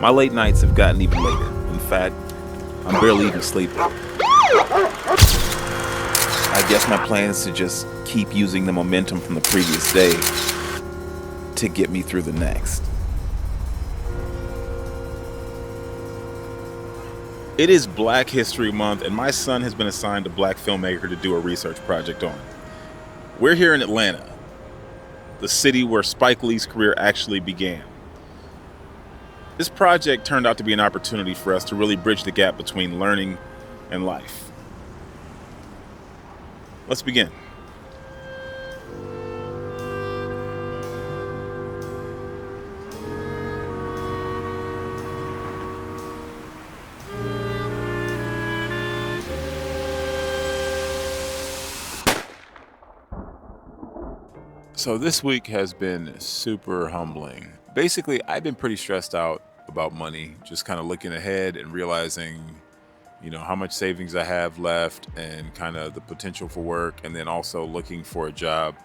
My late nights have gotten even later. In fact, I'm barely even sleeping. I guess my plan is to just keep using the momentum from the previous day to get me through the next. It is Black History Month, and my son has been assigned a Black filmmaker to do a research project on. We're here in Atlanta, the city where Spike Lee's career actually began. This project turned out to be an opportunity for us to really bridge the gap between learning and life. Let's begin. So this week has been super humbling. Basically, I've been pretty stressed out about money, just kind of looking ahead and realizing, how much savings I have left and kind of the potential for work, and then also looking for a job.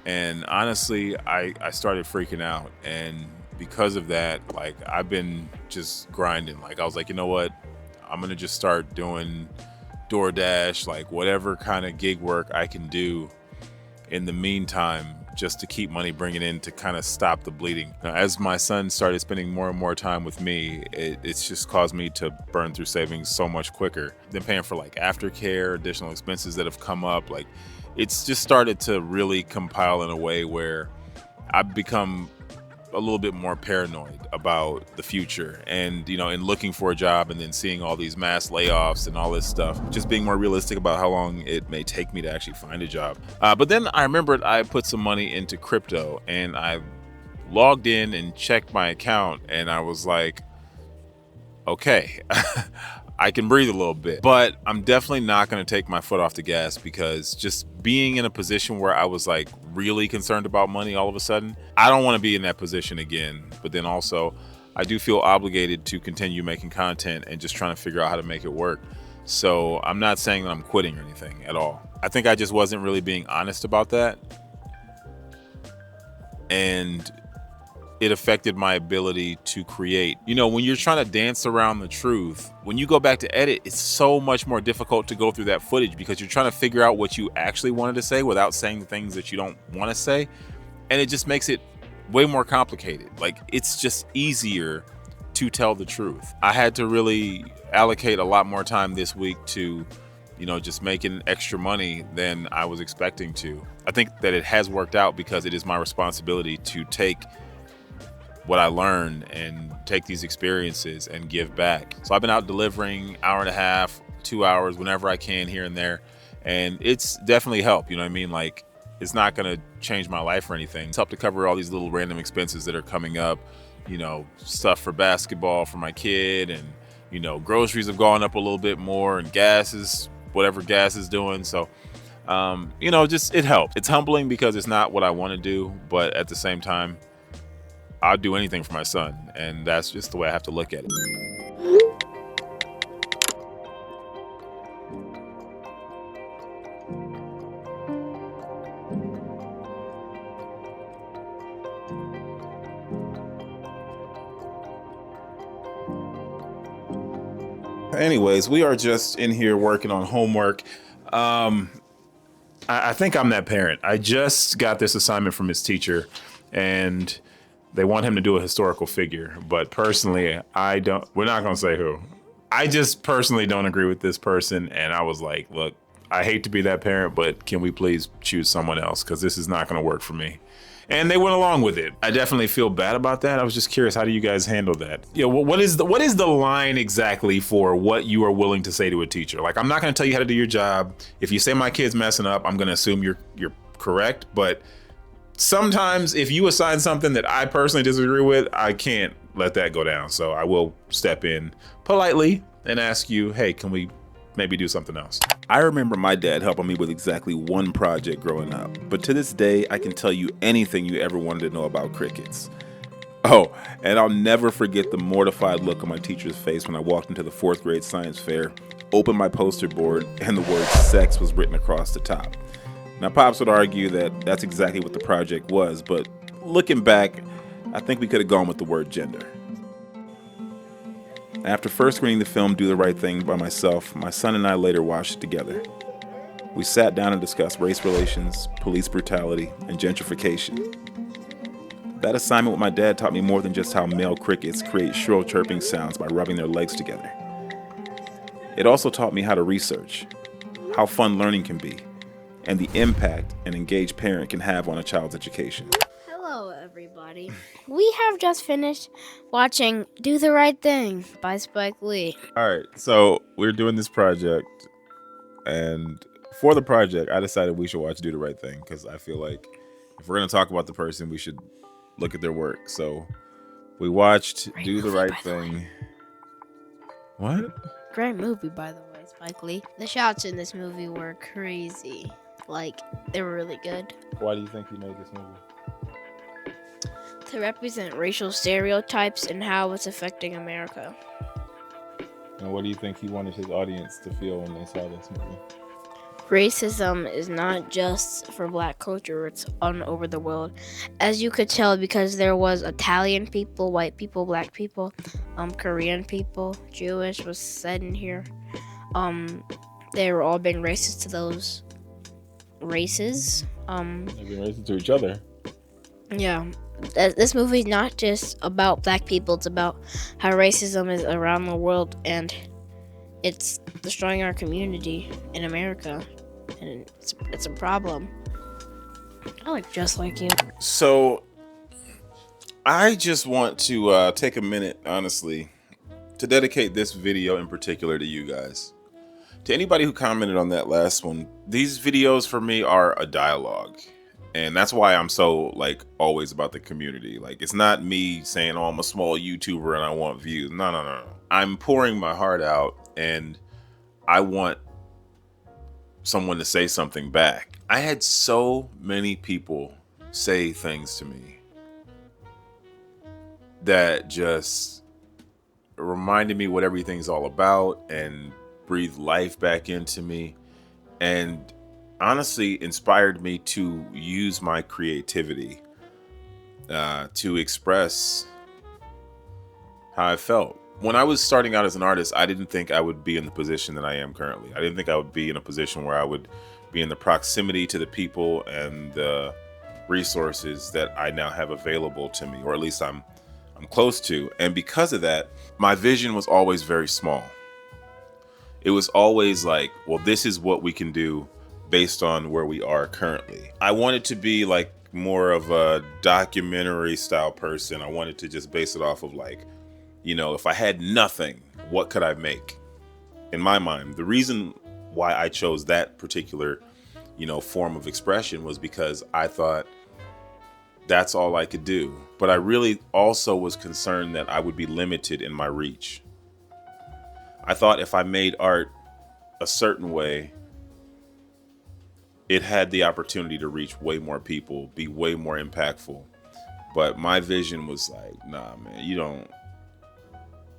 And honestly, I started freaking out. And because of that, I've been just grinding. I was like, you know what? I'm going to just start doing DoorDash, whatever kind of gig work I can do in the meantime, just to keep money bringing in to kind of stop the bleeding. Now, as my son started spending more and more time with me, it's just caused me to burn through savings so much quicker. Then paying for aftercare, additional expenses that have come up, it's just started to really compile in a way where I've become a little bit more paranoid about the future and, in looking for a job and then seeing all these mass layoffs and all this stuff, just being more realistic about how long it may take me to actually find a job. But then I remembered I put some money into crypto and I logged in and checked my account and I was like, okay, I can breathe a little bit, but I'm definitely not going to take my foot off the gas because just being in a position where I was really concerned about money all of a sudden, I don't want to be in that position again. But then also I do feel obligated to continue making content and just trying to figure out how to make it work. So I'm not saying that I'm quitting or anything at all. I think I just wasn't really being honest about that. And it affected my ability to create. When you're trying to dance around the truth, when you go back to edit, it's so much more difficult to go through that footage because you're trying to figure out what you actually wanted to say without saying the things that you don't want to say. And it just makes it way more complicated. It's just easier to tell the truth. I had to really allocate a lot more time this week to, just making extra money than I was expecting to. I think that it has worked out because it is my responsibility to take what I learned and take these experiences and give back. So I've been out delivering hour and a half, 2 hours, whenever I can here and there. And it's definitely helped, it's not gonna change my life or anything. It's helped to cover all these little random expenses that are coming up, stuff for basketball for my kid and, groceries have gone up a little bit more and whatever gas is doing. So, just it helps. It's humbling because it's not what I wanna do, but at the same time, I'll do anything for my son, and that's just the way I have to look at it. Anyways, we are just in here working on homework. I think I'm that parent. I just got this assignment from his teacher, and they want him to do a historical figure, but personally, we're not going to say who. I just personally don't agree with this person. And I was like, look, I hate to be that parent, but can we please choose someone else? Because this is not going to work for me. And they went along with it. I definitely feel bad about that. I was just curious, how do you guys handle that? What is the line exactly for what you are willing to say to a teacher? I'm not going to tell you how to do your job. If you say my kid's messing up, I'm going to assume you're correct. But sometimes if you assign something that I personally disagree with, I can't let that go down. So I will step in politely and ask you, hey, can we maybe do something else? I remember my dad helping me with exactly one project growing up, but to this day, I can tell you anything you ever wanted to know about crickets. Oh, and I'll never forget the mortified look on my teacher's face when I walked into the 4th grade science fair, opened my poster board, and the word sex was written across the top. Now, Pops would argue that that's exactly what the project was, but looking back, I think we could have gone with the word gender. After first screening the film Do the Right Thing by myself, my son and I later watched it together. We sat down and discussed race relations, police brutality, and gentrification. That assignment with my dad taught me more than just how male crickets create shrill chirping sounds by rubbing their legs together. It also taught me how to research, how fun learning can be, and the impact an engaged parent can have on a child's education. Hello, everybody. We have just finished watching Do the Right Thing by Spike Lee. All right, so we're doing this project, and for the project, I decided we should watch Do the Right Thing because I feel like if we're going to talk about the person, we should look at their work. So we watched Great Do the movie, Right by the way. Thing. What? Great movie, by the way, Spike Lee. The shots in this movie were crazy. Like, they were really good. Why do you think he made this movie? To represent racial stereotypes and how it's affecting America. And what do you think he wanted his audience to feel when they saw this movie? Racism is not just for black culture, it's all over the world. As you could tell, because there was Italian people, white people, black people, Korean people, Jewish was said in here. They were all being racist to those races. They've been racist to each other. Yeah. This movie is not just about black people, it's about how racism is around the world and it's destroying our community in America. And it's a problem. I like Just Like You. So I just want to take a minute, honestly, to dedicate this video in particular to you guys. To anybody who commented on that last one, these videos for me are a dialogue. And that's why I'm so always about the community. It's not me saying, oh, I'm a small YouTuber and I want views. No. I'm pouring my heart out and I want someone to say something back. I had so many people say things to me that just reminded me what everything's all about and breathed life back into me and honestly inspired me to use my creativity to express how I felt. When I was starting out as an artist, I didn't think I would be in the position that I am currently. I didn't think I would be in a position where I would be in the proximity to the people and the resources that I now have available to me, or at least I'm close to. And because of that, my vision was always very small. It was always well, this is what we can do based on where we are currently. I wanted to be more of a documentary style person. I wanted to just base it off of if I had nothing, what could I make? In my mind, the reason why I chose that particular, form of expression was because I thought that's all I could do. But I really also was concerned that I would be limited in my reach. I thought if I made art a certain way, it had the opportunity to reach way more people, be way more impactful. But my vision was nah, man,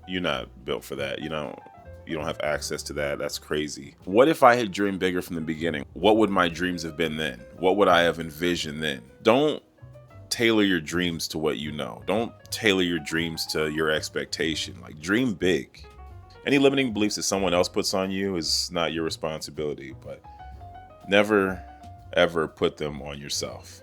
you're not built for that. You don't have access to that. That's crazy. What if I had dreamed bigger from the beginning? What would my dreams have been then? What would I have envisioned then? Don't tailor your dreams to what you know. Don't tailor your dreams to your expectation. Dream big. Any limiting beliefs that someone else puts on you is not your responsibility, but never, ever put them on yourself.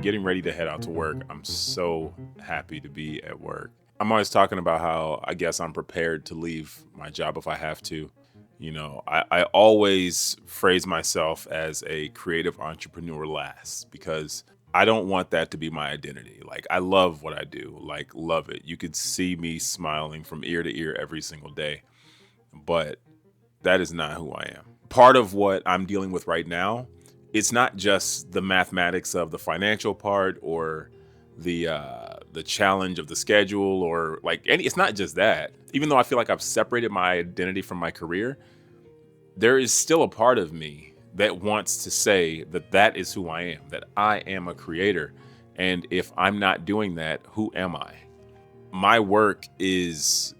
Getting ready to head out to work. I'm so happy to be at work. I'm always talking about how I guess I'm prepared to leave my job if I have to. I always phrase myself as a creative entrepreneur last because I don't want that to be my identity. I love what I do, love it. You could see me smiling from ear to ear every single day, but that is not who I am. Part of what I'm dealing with right now, it's not just the mathematics of the financial part or the challenge of the schedule or it's not just that. Even though I feel like I've separated my identity from my career, there is still a part of me that wants to say that that is who I am, that I am a creator. And if I'm not doing that, who am I? My work is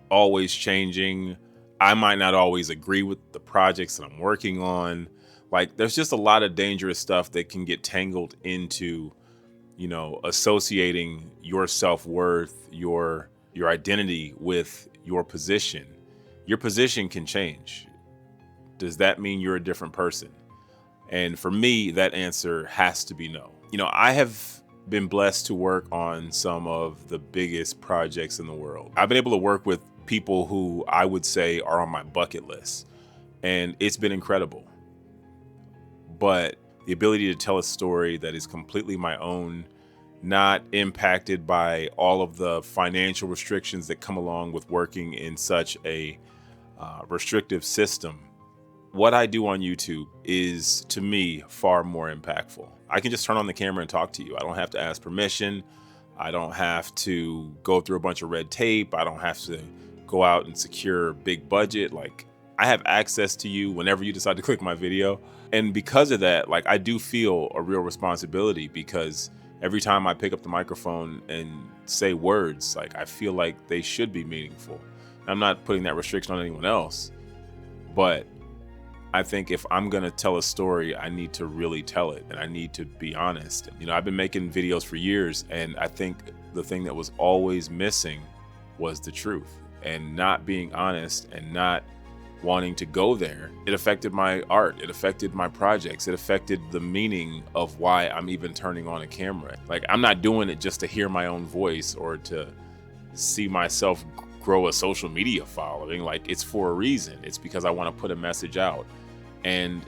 always changing. I might not always agree with the projects that I'm working on. Like, there's just a lot of dangerous stuff that can get tangled into, associating your self-worth, your identity with your position. Your position can change. Does that mean you're a different person? And for me, that answer has to be no. I have been blessed to work on some of the biggest projects in the world. I've been able to work with people who I would say are on my bucket list, and it's been incredible. But the ability to tell a story that is completely my own, not impacted by all of the financial restrictions that come along with working in such a restrictive system. What I do on YouTube is, to me, far more impactful. I can just turn on the camera and talk to you. I don't have to ask permission. I don't have to go through a bunch of red tape. I don't have to go out and secure a big budget. Like, I have access to you whenever you decide to click my video. And because of that, like, I do feel a real responsibility, because every time I pick up the microphone and say words, like, I feel like they should be meaningful. I'm not putting that restriction on anyone else, but I think if I'm going to tell a story, I need to really tell it, and I need to be honest. I've been making videos for years, and I think the thing that was always missing was the truth, and not being honest and not wanting to go there. It affected my art. It affected my projects. It affected the meaning of why I'm even turning on a camera. Like, I'm not doing it just to hear my own voice or to see myself grow a social media following. Like, it's for a reason. It's because I want to put a message out. And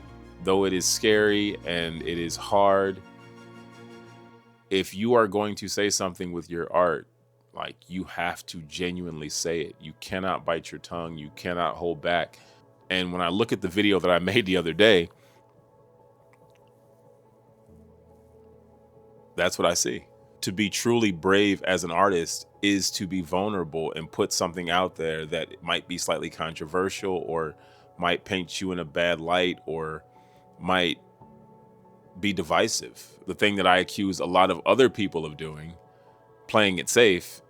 though it is scary and it is hard, if you are going to say something with your art, like, you have to genuinely say it. You cannot bite your tongue. You cannot hold back. And when I look at the video that I made the other day, that's what I see. To be truly brave as an artist is to be vulnerable and put something out there that might be slightly controversial, or might paint you in a bad light, or might be divisive. The thing that I accuse a lot of other people of doing, playing it safe,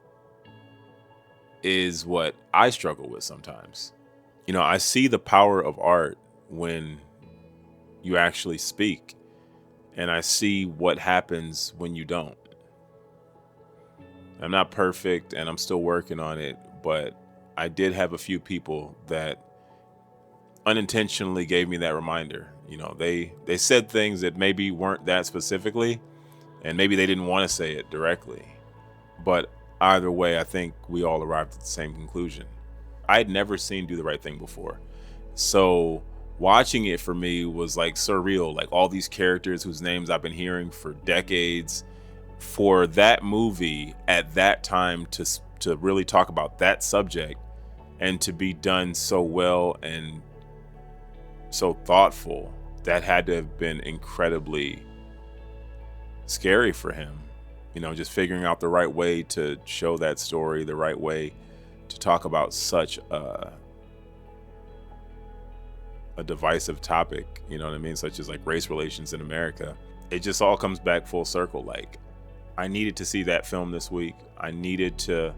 is what I struggle with sometimes. I see the power of art when you actually speak, and I see what happens when you don't. I'm not perfect, and I'm still working on it, but I did have a few people that unintentionally gave me that reminder. They said things that maybe weren't that specifically, and maybe they didn't want to say it directly. But either way, I think we all arrived at the same conclusion. I had never seen Do the Right Thing before. So watching it for me was like surreal, like all these characters whose names I've been hearing for decades. For that movie at that time to really talk about that subject, and to be done so well and so thoughtful, that had to have been incredibly scary for him. Just figuring out the right way to show that story, the right way to talk about such a divisive topic, you know what I mean? Such as like race relations in America. It just all comes back full circle. Like, I needed to see that film this week. I needed to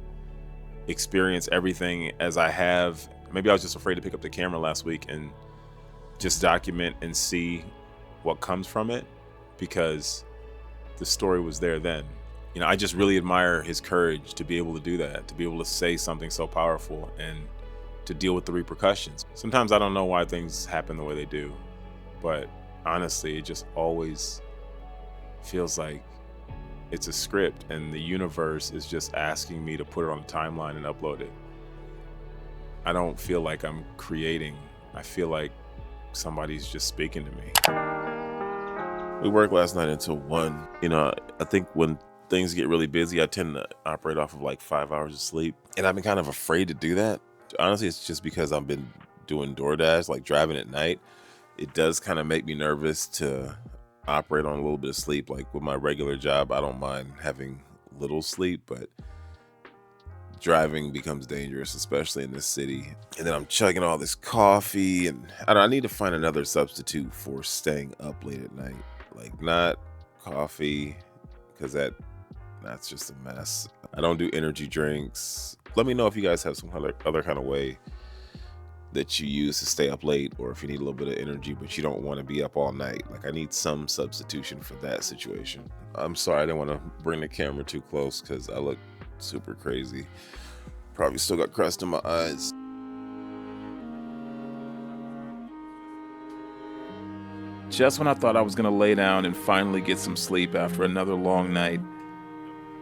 experience everything as I have. Maybe I was just afraid to pick up the camera last week and just document and see what comes from it, because the story was there then. I just really admire his courage to be able to do that, to be able to say something so powerful and to deal with the repercussions. Sometimes I don't know why things happen the way they do, but honestly, it just always feels like it's a script, and the universe is just asking me to put it on the timeline and upload it. I don't feel like I'm creating. I feel like somebody's just speaking to me. We worked last night until 1. I think when things get really busy, I tend to operate off of like 5 hours of sleep. And I've been kind of afraid to do that. Honestly, it's just because I've been doing DoorDash, like driving at night. It does kind of make me nervous to operate on a little bit of sleep. Like with my regular job, I don't mind having little sleep, but driving becomes dangerous, especially in this city. And then I'm chugging all this coffee, and I need to find another substitute for staying up late at night. Like, not coffee, because that's just a mess. I don't do energy drinks. Let me know if you guys have some other kind of way that you use to stay up late, or if you need a little bit of energy but you don't want to be up all night. Like, I need some substitution for that situation. I'm sorry, I didn't want to bring the camera too close because I look super crazy. Probably still got crust in my eyes. Just when I thought I was gonna lay down and finally get some sleep after another long night,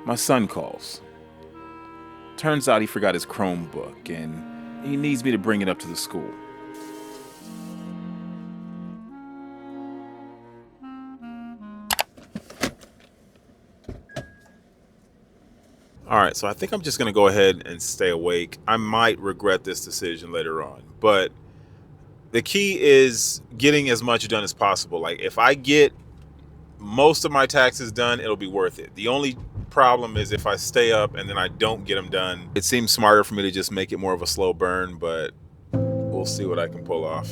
my son calls. Turns out he forgot his Chromebook and he needs me to bring it up to the school. All right, so I think I'm just gonna go ahead and stay awake. I might regret this decision later on, but the key is getting as much done as possible. Like, if I get most of my taxes done, it'll be worth it. The only problem is if I stay up and then I don't get them done. It seems smarter for me to just make it more of a slow burn, but we'll see what I can pull off.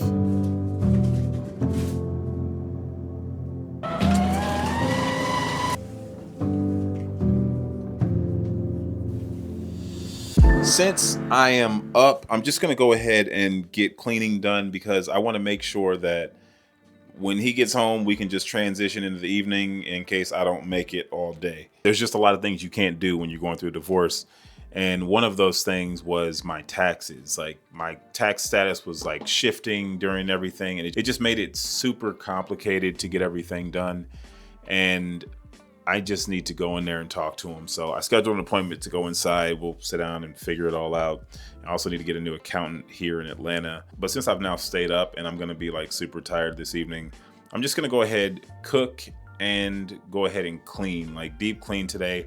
Since I am up, I'm just gonna go ahead and get cleaning done because I want to make sure that when he gets home, we can just transition into the evening in case I don't make it all day. There's just a lot of things you can't do when you're going through a divorce. And one of those things was my taxes. Like, my tax status was like shifting during everything. And it just made it super complicated to get everything done. And I just need to go in there and talk to him. So I scheduled an appointment to go inside. We'll sit down and figure it all out. I also need to get a new accountant here in Atlanta. But since I've now stayed up and I'm going to be like super tired this evening, I'm just going to go ahead, cook, and go ahead and clean, like deep clean today.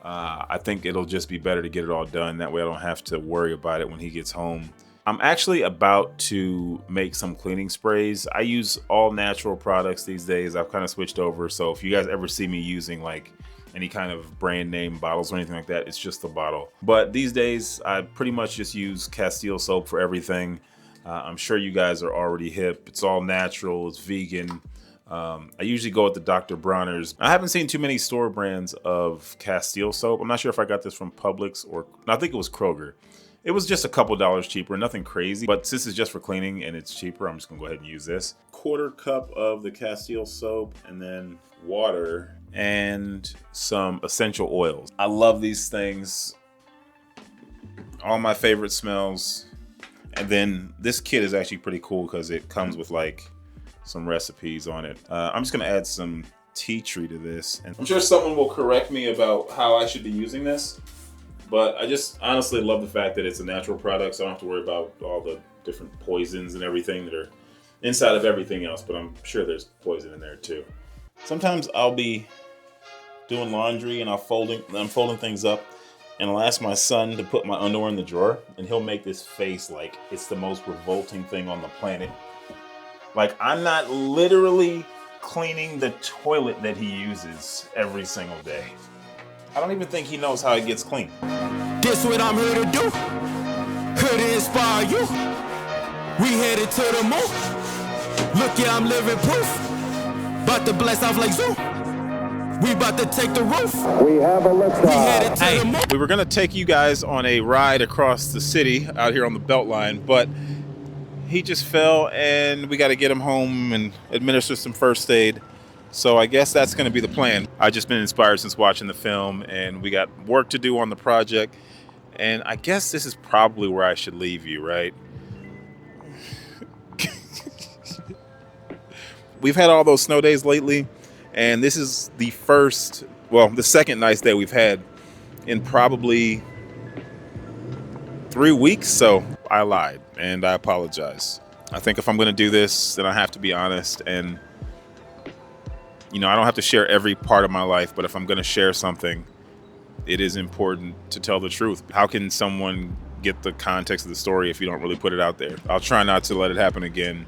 I think it'll just be better to get it all done. That way I don't have to worry about it when he gets home. I'm actually about to make some cleaning sprays. I use all natural products these days. I've kind of switched over. So if you guys ever see me using like any kind of brand name bottles or anything like that, it's just the bottle. But these days, I pretty much just use Castile soap for everything. I'm sure you guys are already hip. It's all natural, it's vegan. I usually go with the Dr. Bronner's. I haven't seen too many store brands of Castile soap. I'm not sure if I got this from Publix or I think it was Kroger. It was just a couple dollars cheaper, nothing crazy. But since it's just for cleaning and it's cheaper, I'm just gonna go ahead and use this. 1/4 cup of the Castile soap and then water and some essential oils. I love these things. All my favorite smells. And then this kit is actually pretty cool because it comes with like some recipes on it. I'm just gonna add some tea tree to this. And I'm sure someone will correct me about how I should be using this, but I just honestly love the fact that it's a natural product, so I don't have to worry about all the different poisons and everything that are inside of everything else, but I'm sure there's poison in there too. Sometimes I'll be doing laundry and I'm folding things up, and I'll ask my son to put my underwear in the drawer, and he'll make this face like it's the most revolting thing on the planet. Like, I'm not literally cleaning the toilet that he uses every single day. I don't even think he knows how it gets clean. This what I'm here to do. Here to inspire you. We headed to the moon. Look, yeah, I'm living proof. About to blast off like zoo. We about to take the roof. We have a lift off. Hey, we were gonna take you guys on a ride across the city out here on the Beltline, but he just fell and we got to get him home and administer some first aid. So I guess that's going to be the plan. I've just been inspired since watching the film, and we got work to do on the project. And I guess this is probably where I should leave you, right? We've had all those snow days lately, and this is the second nice day we've had in probably 3 weeks. So I lied, and I apologize. I think if I'm going to do this, then I have to be honest. And, you know, I don't have to share every part of my life, but if I'm going to share something, it is important to tell the truth. How can someone get the context of the story if you don't really put it out there? I'll try not to let it happen again,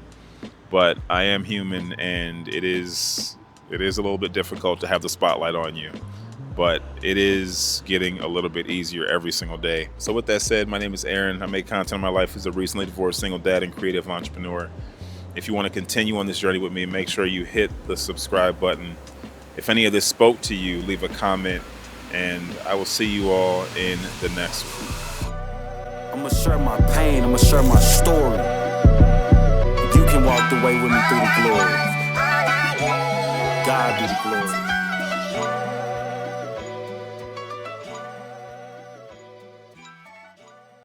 but I am human, and it is a little bit difficult to have the spotlight on you. But it is getting a little bit easier every single day. So with that said, my name is Aaron. I make content in my life as a recently divorced single dad and creative entrepreneur. If you want to continue on this journey with me, make sure you hit the subscribe button. If any of this spoke to you, leave a comment, and I will see you all in the next one. I'ma share my pain, I'ma share my story. You can walk the way with me through the glory. God be the glory.